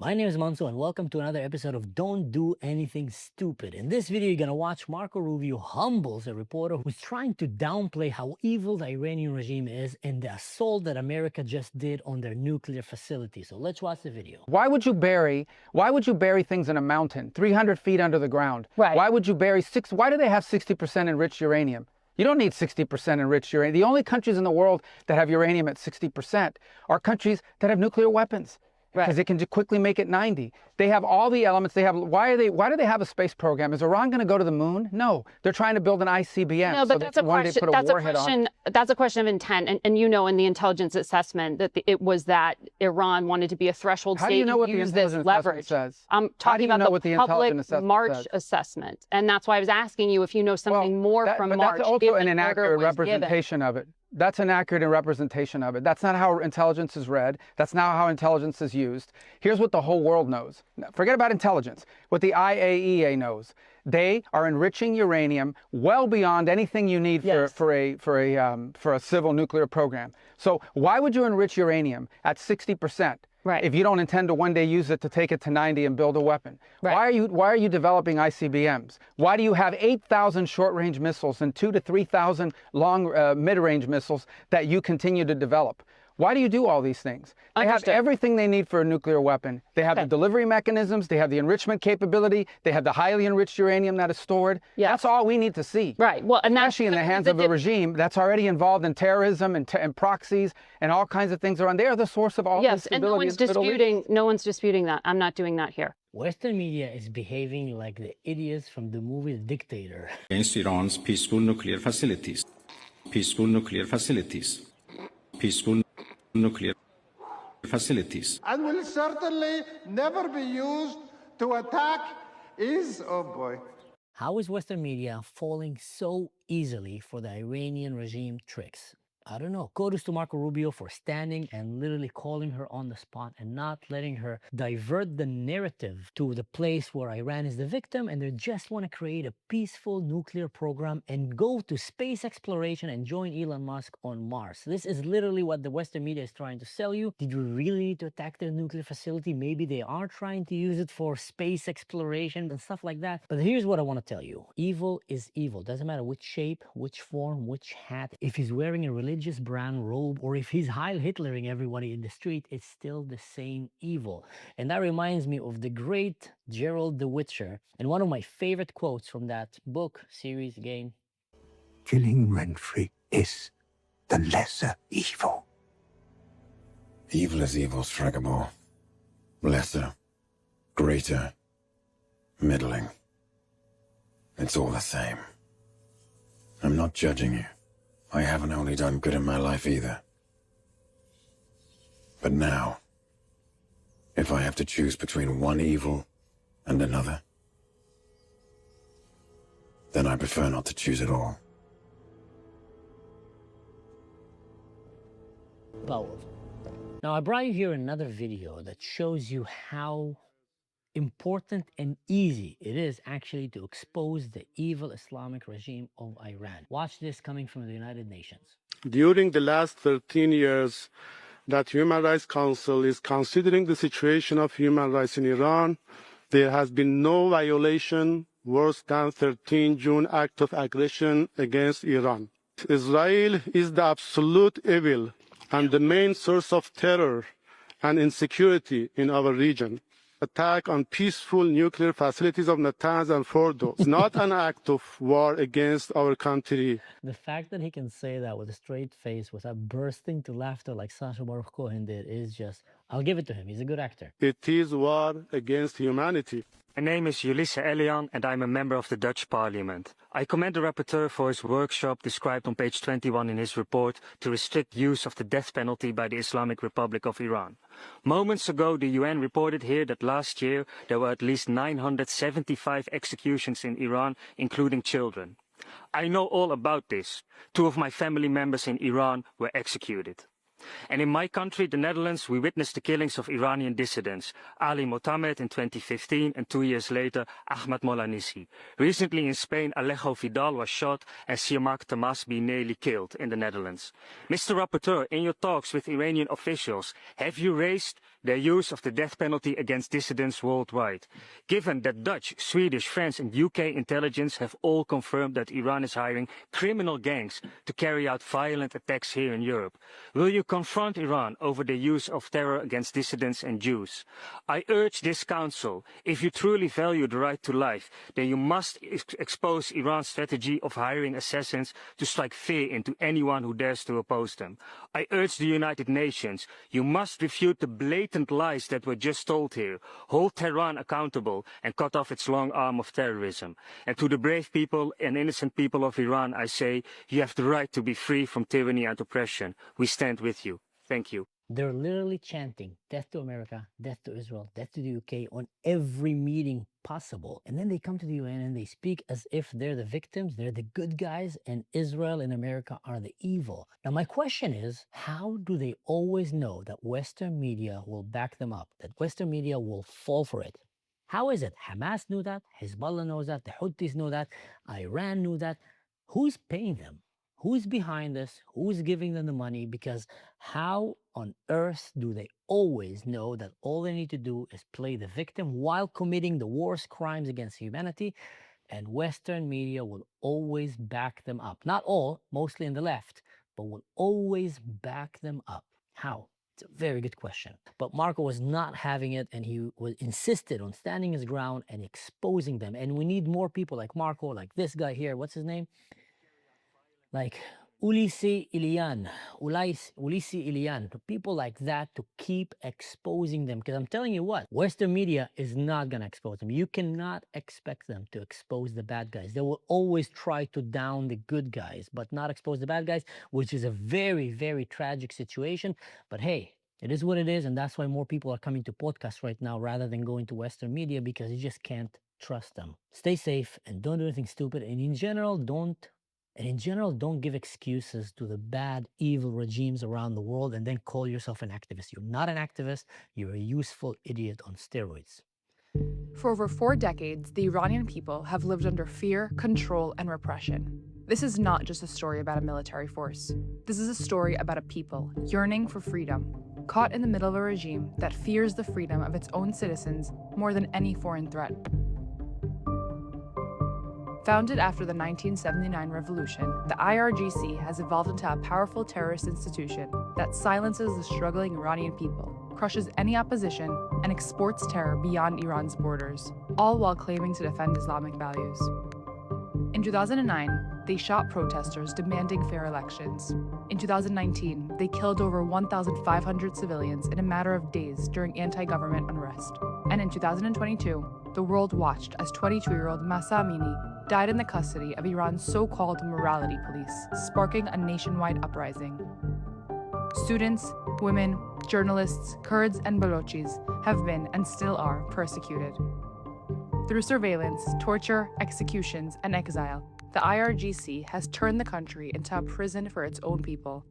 My name is Manso and welcome to another episode of Don't Do Anything Stupid. In this video, you're gonna watch Marco Rubio humbles a reporter who's trying to downplay how evil the Iranian regime is and the assault that America just did on their nuclear facility. So let's watch the video. Why would you bury things in a mountain, 300 feet under the ground? Right. Why would you bury why do they have 60% enriched uranium? You don't need 60% enriched uranium. The only countries in the world that have uranium at 60% are countries that have nuclear weapons. Because they can quickly make it 90. They have all the elements. Why do they have a space program? Is Iran going to go to the moon? No, they're trying to build an ICBM. No, but that's a question. That's a question of intent, and you know, in the intelligence assessment that it was that Iran wanted to be a threshold state to use this leverage. Says? I'm talking about the public March assessment, and that's why I was asking you if you know something more from March. That's also an inaccurate representation of it. That's an accurate representation of it. That's not how intelligence is read. That's not how intelligence is used. Here's what the whole world knows. Forget about intelligence. What the IAEA knows. They are enriching uranium well beyond anything you need for a civil nuclear program. So why would you enrich uranium at 60%? Right. If you don't intend to one day use it to take it to 90 and build a weapon? Right. Why are you developing ICBMs? Why do you have 8,000 short-range missiles and 2,000 to 3,000 long mid-range missiles that you continue to develop? Why do you do all these things? They have everything they need for a nuclear weapon. They have the delivery mechanisms, they have the enrichment capability, they have the highly enriched uranium that is stored. Yes. That's all we need to see. Right. Well, and especially in the hands of a regime that's already involved in terrorism and proxies and all kinds of things around. They are the source of all instability. And no one's disputing that. I'm not doing that here. Western media is behaving like the idiots from the movie The Dictator. Against Iran's peaceful nuclear facilities. Peaceful nuclear facilities. Peaceful nuclear facilities. And will certainly never be used to attack oh boy. How is Western media falling so easily for the Iranian regime tricks? I don't know. Kudos to Marco Rubio for standing and literally calling her on the spot and not letting her divert the narrative to the place where Iran is the victim and they just want to create a peaceful nuclear program and go to space exploration and join Elon Musk on Mars. This is literally what the Western media is trying to sell you. Did we really need to attack their nuclear facility? Maybe they are trying to use it for space exploration and stuff like that. But here's what I want to tell you. Evil is evil. Doesn't matter which shape, which form, which hat. If he's wearing a religious brown robe or if he's Heil Hitlering everybody in the street, it's still the same evil. And that reminds me of the great Gerald the Witcher and one of my favorite quotes from that book, series, game. Killing Renfrey is the lesser evil. Evil is evil, Stragobor. Lesser, greater, middling. It's all the same. I'm not judging you. I haven't only done good in my life either. But now, if I have to choose between one evil and another, then I prefer not to choose at all. Powerful. Now, I brought you here another video that shows you how important and easy it is actually to expose the evil Islamic regime of Iran. Watch this coming from the United Nations. During the last 13 years that Human Rights Council is considering the situation of human rights in Iran, there has been no violation worse than 13 June act of aggression against Iran. Israel is the absolute evil and the main source of terror and insecurity in our region. Attack on peaceful nuclear facilities of Natanz and Fordo is not an act of war against our country. The fact that he can say that with a straight face without bursting to laughter like Sacha Baruch Cohen did is just, I'll give it to him. He's a good actor. It is war against humanity. My name is Ulisse Elian and I'm a member of the Dutch Parliament. I commend the rapporteur for his workshop described on page 21 in his report to restrict use of the death penalty by the Islamic Republic of Iran. Moments ago, the UN reported here that last year there were at least 975 executions in Iran, including children. I know all about this. 2 of my family members in Iran were executed. And in my country, the Netherlands, we witnessed the killings of Iranian dissidents, Ali Motamed in 2015 and 2 years later, Ahmad Molanisi. Recently in Spain, Alejo Vidal was shot and Siamak Tamasbi nearly killed in the Netherlands. Mr. Rapporteur, in your talks with Iranian officials, have you raised their use of the death penalty against dissidents worldwide, given that Dutch, Swedish, French and UK intelligence have all confirmed that Iran is hiring criminal gangs to carry out violent attacks here in Europe? Will you confront Iran over the use of terror against dissidents and Jews? I urge this Council, if you truly value the right to life, then you must expose Iran's strategy of hiring assassins to strike fear into anyone who dares to oppose them. I urge the United Nations, you must refute the blatant lies that were just told here, hold Tehran accountable and cut off its long arm of terrorism. And to the brave people and innocent people of Iran, I say, you have the right to be free from tyranny and oppression. We stand with you. Thank you. They're literally chanting death to America, death to Israel, death to the UK on every meeting possible. And then they come to the UN and they speak as if they're the victims, they're the good guys, and Israel and America are the evil. Now, my question is, how do they always know that Western media will back them up, that Western media will fall for it? How is it? Hamas knew that, Hezbollah knows that, the Houthis know that, Iran knew that. Who's paying them? Who's behind this? Who's giving them the money? Because how on earth do they always know that all they need to do is play the victim while committing the worst crimes against humanity? And Western media will always back them up. Not all, mostly in the left, but will always back them up. How? It's a very good question. But Marco was not having it, and he insisted on standing his ground and exposing them. And we need more people like Marco, like this guy here. What's his name? Like Ulysses Ilian, people like that, to keep exposing them. Because I'm telling you what, Western media is not going to expose them. You cannot expect them to expose the bad guys. They will always try to down the good guys, but not expose the bad guys, which is a very, very tragic situation. But hey, it is what it is, and that's why more people are coming to podcasts right now rather than going to Western media, because you just can't trust them. Stay safe and don't do anything stupid. And in general, don't give excuses to the bad, evil regimes around the world and then call yourself an activist. You're not an activist. You're a useful idiot on steroids. For over 4 decades, the Iranian people have lived under fear, control, and repression. This is not just a story about a military force. This is a story about a people yearning for freedom, caught in the middle of a regime that fears the freedom of its own citizens more than any foreign threat. Founded after the 1979 revolution, the IRGC has evolved into a powerful terrorist institution that silences the struggling Iranian people, crushes any opposition, and exports terror beyond Iran's borders, all while claiming to defend Islamic values. In 2009, they shot protesters demanding fair elections. In 2019, they killed over 1,500 civilians in a matter of days during anti-government unrest. And in 2022, the world watched as 22-year-old Mahsa Amini died in the custody of Iran's so-called morality police, sparking a nationwide uprising. Students, women, journalists, Kurds, and Balochis have been and still are persecuted. Through surveillance, torture, executions, and exile, the IRGC has turned the country into a prison for its own people.